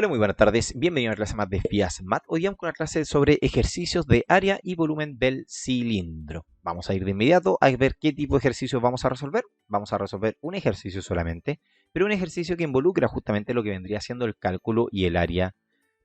Hola, muy buenas tardes. Bienvenido a una clase más de FIAS Math. Hoy vamos con una clase sobre ejercicios de área y volumen del cilindro. Vamos a ir de inmediato a ver qué tipo de ejercicios vamos a resolver. Vamos a resolver un ejercicio solamente, pero un ejercicio que involucra justamente lo que vendría siendo el cálculo y el área,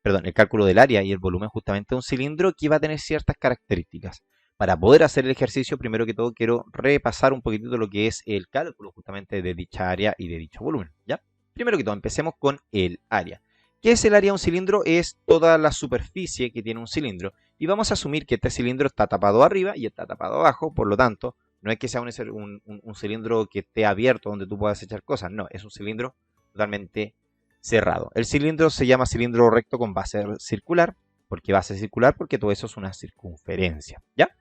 perdón, el cálculo del área y el volumen justamente de un cilindro que va a tener ciertas características. Para poder hacer el ejercicio, primero que todo quiero repasar un poquitito lo que es el cálculo justamente de dicha área y de dicho volumen, ¿ya? Primero que todo, empecemos con el área. ¿Qué es el área de un cilindro? Es toda la superficie que tiene un cilindro. Y vamos a asumir que este cilindro está tapado arriba y está tapado abajo, por lo tanto, no es que sea un cilindro que esté abierto donde tú puedas echar cosas, no, es un cilindro totalmente cerrado. El cilindro se llama cilindro recto con base circular. ¿Por qué base circular? Porque todo eso es una circunferencia, ¿ya?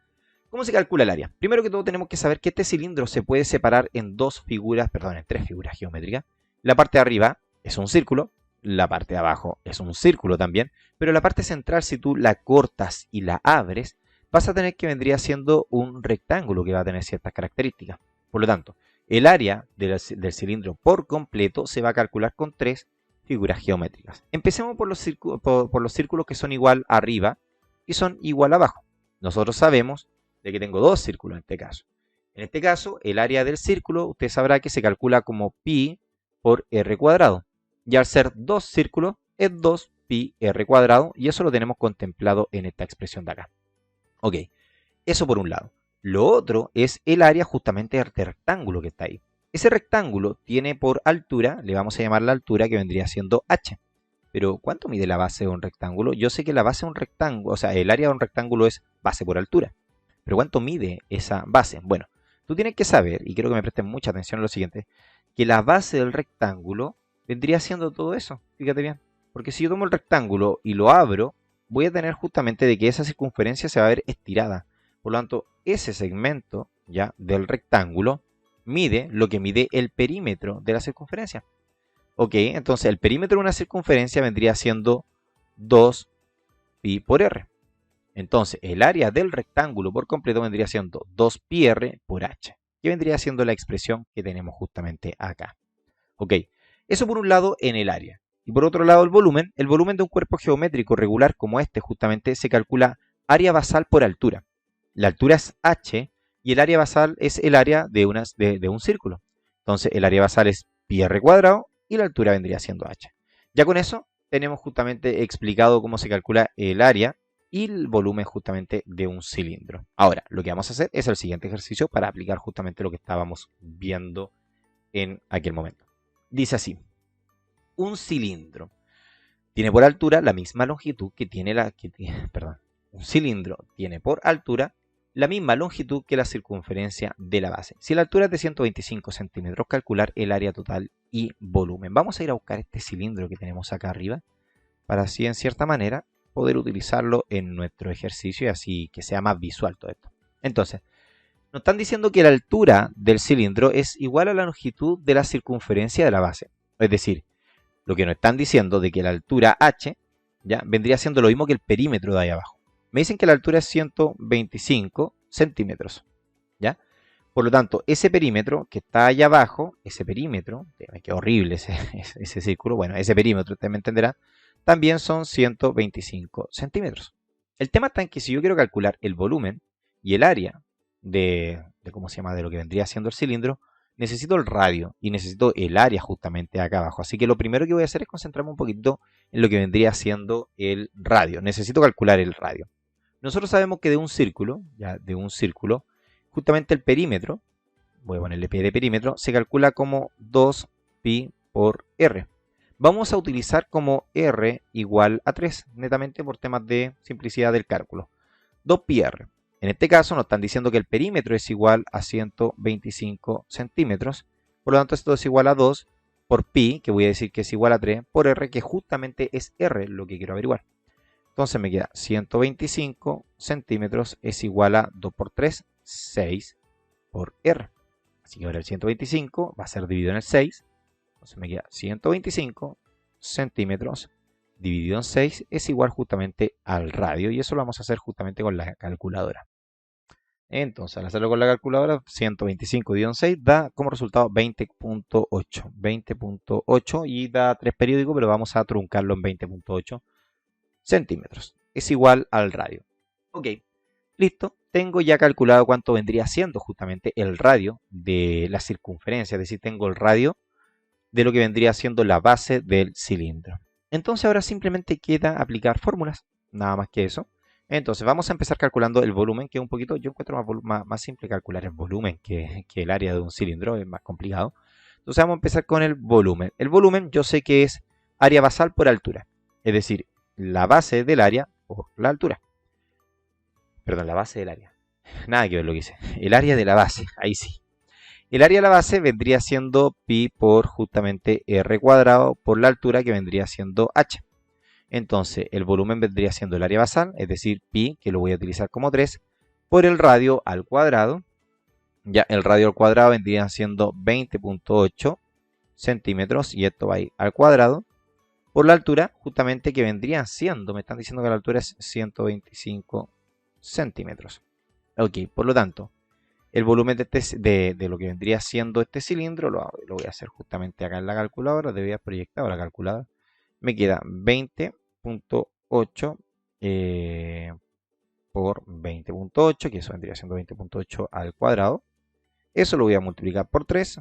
¿Cómo se calcula el área? Primero que todo tenemos que saber que este cilindro se puede separar en en tres figuras geométricas. La parte de arriba es un círculo, la parte de abajo es un círculo también, pero la parte central, si tú la cortas y la abres, vas a tener que vendría siendo un rectángulo que va a tener ciertas características. Por lo tanto, el área del cilindro por completo se va a calcular con tres figuras geométricas. Empecemos por los círculos que son igual arriba y son igual abajo. Nosotros sabemos de que tengo dos círculos en este caso. En este caso, el área del círculo, usted sabrá que se calcula como pi por r cuadrado. Y al ser dos círculos, es 2pi r cuadrado, y eso lo tenemos contemplado en esta expresión de acá. Ok, eso por un lado. Lo otro es el área justamente del rectángulo que está ahí. Ese rectángulo tiene por altura, le vamos a llamar la altura, que vendría siendo h. Pero, ¿cuánto mide la base de un rectángulo? Yo sé que la base de un rectángulo, o sea, el área de un rectángulo es base por altura. Pero, ¿cuánto mide esa base? Bueno, tú tienes que saber, y quiero que me presten mucha atención a lo siguiente, que la base del rectángulo vendría siendo todo eso, fíjate bien. Porque si yo tomo el rectángulo y lo abro, voy a tener justamente de que esa circunferencia se va a ver estirada. Por lo tanto, ese segmento ya del rectángulo mide lo que mide el perímetro de la circunferencia. Ok, entonces el perímetro de una circunferencia vendría siendo 2pi por r. Entonces, el área del rectángulo por completo vendría siendo 2πr por h, que vendría siendo la expresión que tenemos justamente acá. Ok, eso por un lado en el área. Y por otro lado el volumen de un cuerpo geométrico regular como este justamente se calcula área basal por altura. La altura es h y el área basal es el área de un círculo. Entonces el área basal es pi r cuadrado y la altura vendría siendo h. Ya con eso tenemos justamente explicado cómo se calcula el área y el volumen justamente de un cilindro. Ahora, lo que vamos a hacer es el siguiente ejercicio para aplicar justamente lo que estábamos viendo en aquel momento. Dice así, un cilindro tiene por altura la misma longitud que tiene un cilindro tiene por altura la misma longitud que la circunferencia de la base. Si la altura es de 125 centímetros, calcular el área total y volumen. Vamos a ir a buscar este cilindro que tenemos acá arriba para así en cierta manera poder utilizarlo en nuestro ejercicio y así que sea más visual todo esto. Entonces, nos están diciendo que la altura del cilindro es igual a la longitud de la circunferencia de la base. Es decir, lo que nos están diciendo de que la altura h ya vendría siendo lo mismo que el perímetro de ahí abajo. Me dicen que la altura es 125 centímetros. ¿Ya? Por lo tanto, ese perímetro que está allá abajo, ese perímetro, me queda horrible ese círculo, bueno, ese perímetro, usted me entenderá, también son 125 centímetros. El tema está en que si yo quiero calcular el volumen y el área ¿cómo se llama? De lo que vendría siendo el cilindro, necesito el radio y necesito el área justamente acá abajo. Así que lo primero que voy a hacer es concentrarme un poquito en lo que vendría siendo el radio. Necesito calcular el radio. Nosotros sabemos que de un círculo, justamente el perímetro, voy a ponerle P de perímetro, se calcula como 2pi por r. Vamos a utilizar como r igual a 3, netamente por temas de simplicidad del cálculo. 2πr. En este caso nos están diciendo que el perímetro es igual a 125 centímetros. Por lo tanto, esto es igual a 2 por pi, que voy a decir que es igual a 3, por r, que justamente es r lo que quiero averiguar. Entonces me queda 125 centímetros es igual a 2 por 3, 6 por r. Así que ahora el 125 va a ser dividido en el 6. Entonces me queda 125 centímetros dividido en 6 es igual justamente al radio, y eso lo vamos a hacer justamente con la calculadora. Entonces, al hacerlo con la calculadora, 125-6 da como resultado 20.8. 20.8 y da 3 periódicos, pero vamos a truncarlo en 20.8 centímetros. Es igual al radio. Ok, listo. Tengo ya calculado cuánto vendría siendo justamente el radio de la circunferencia, es decir, tengo el radio de lo que vendría siendo la base del cilindro. Entonces ahora simplemente queda aplicar fórmulas, nada más que eso. Entonces vamos a empezar calculando el volumen, que es un poquito, yo encuentro más simple calcular el volumen que el área de un cilindro, es más complicado. Entonces vamos a empezar con el volumen. El volumen yo sé que es área basal por altura, es decir, la base del área por la altura. Perdón, la base del área. Nada que ver lo que hice. El área de la base, ahí sí. El área de la base vendría siendo pi por justamente r cuadrado por la altura que vendría siendo h. Entonces el volumen vendría siendo el área basal, es decir, pi, que lo voy a utilizar como 3, por el radio al cuadrado. Ya el radio al cuadrado vendría siendo 20.8 centímetros y esto va a ir al cuadrado. Por la altura, justamente que vendría siendo, me están diciendo que la altura es 125 centímetros. Ok, por lo tanto, el volumen de lo que vendría siendo este cilindro, lo voy a hacer justamente acá en la calculadora, de vida proyectada la calculadora, me queda 20.8 por 20.8, que eso vendría siendo 20.8 al cuadrado. Eso lo voy a multiplicar por 3,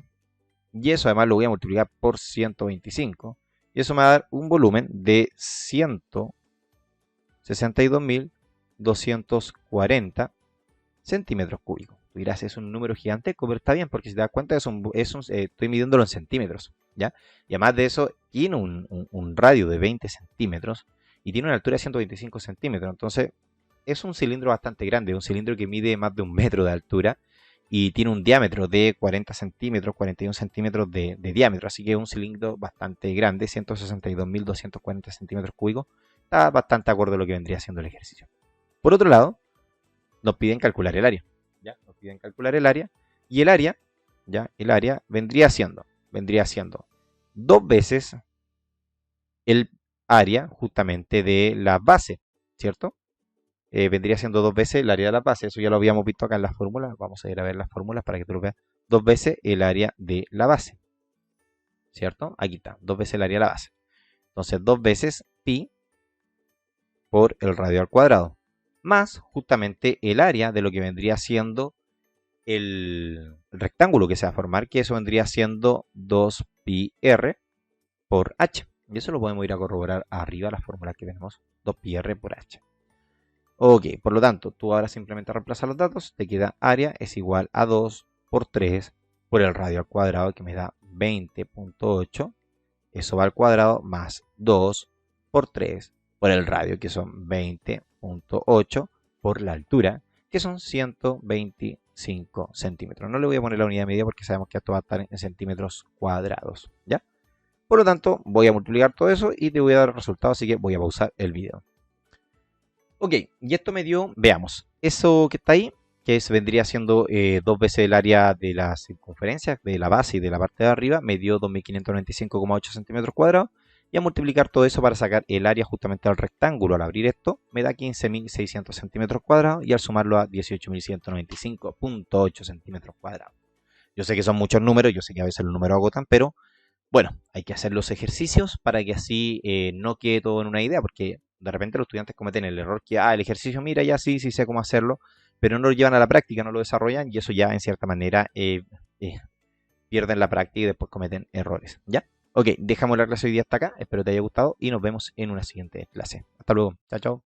y eso además lo voy a multiplicar por 125, y eso me va a dar un volumen de 162.240 centímetros cúbicos. Dirás, es un número gigantesco, pero está bien, porque si te das cuenta, estoy midiéndolo en centímetros, ¿ya? Y además de eso, tiene un radio de 20 centímetros y tiene una altura de 125 centímetros. Entonces, es un cilindro bastante grande, un cilindro que mide más de 1 metro de altura y tiene un diámetro de 40 centímetros, 41 centímetros de diámetro. Así que es un cilindro bastante grande, 162.240 centímetros cúbicos. Está bastante acorde a lo que vendría siendo el ejercicio. Por otro lado, nos piden calcular el área. ¿Ya? Nos piden calcular el área. Y el área, ¿ya? El área vendría siendo 2 veces el área justamente de la base, ¿cierto? Vendría siendo 2 veces el área de la base. Eso ya lo habíamos visto acá en las fórmulas. Vamos a ir a ver las fórmulas para que tú lo veas. 2 veces el área de la base, ¿cierto? Aquí está, 2 veces el área de la base. Entonces, 2 veces pi por el radio al cuadrado, más justamente el área de lo que vendría siendo el rectángulo que se va a formar, que eso vendría siendo 2πr por h. Y eso lo podemos ir a corroborar arriba, la fórmula que tenemos, 2πr por h. Ok, por lo tanto, tú ahora simplemente reemplazas los datos, te queda área es igual a 2 por 3 por el radio al cuadrado, que me da 20.8. Eso va al cuadrado más 2 por 3 por el radio, que son 20.8 por la altura, que son 125 centímetros. No le voy a poner la unidad de medida porque sabemos que esto va a estar en centímetros cuadrados, ¿ya? Por lo tanto, voy a multiplicar todo eso y te voy a dar el resultado, así que voy a pausar el video. Ok, y esto me dio, veamos, eso que está ahí, que vendría siendo 2 veces el área de la circunferencia, de la base y de la parte de arriba, me dio 2.595,8 centímetros cuadrados. Y a multiplicar todo eso para sacar el área justamente al rectángulo, al abrir esto, me da 15.600 centímetros cuadrados y al sumarlo a 18.195,8 centímetros cuadrados. Yo sé que son muchos números, yo sé que a veces los números agotan, pero bueno, hay que hacer los ejercicios para que así no quede todo en una idea, porque de repente los estudiantes cometen el error que, el ejercicio, mira, ya sí sé cómo hacerlo, pero no lo llevan a la práctica, no lo desarrollan y eso ya en cierta manera pierden la práctica y después cometen errores, ¿ya? Ok, dejamos la clase hoy día hasta acá, espero te haya gustado y nos vemos en una siguiente clase. Hasta luego, chao, chao.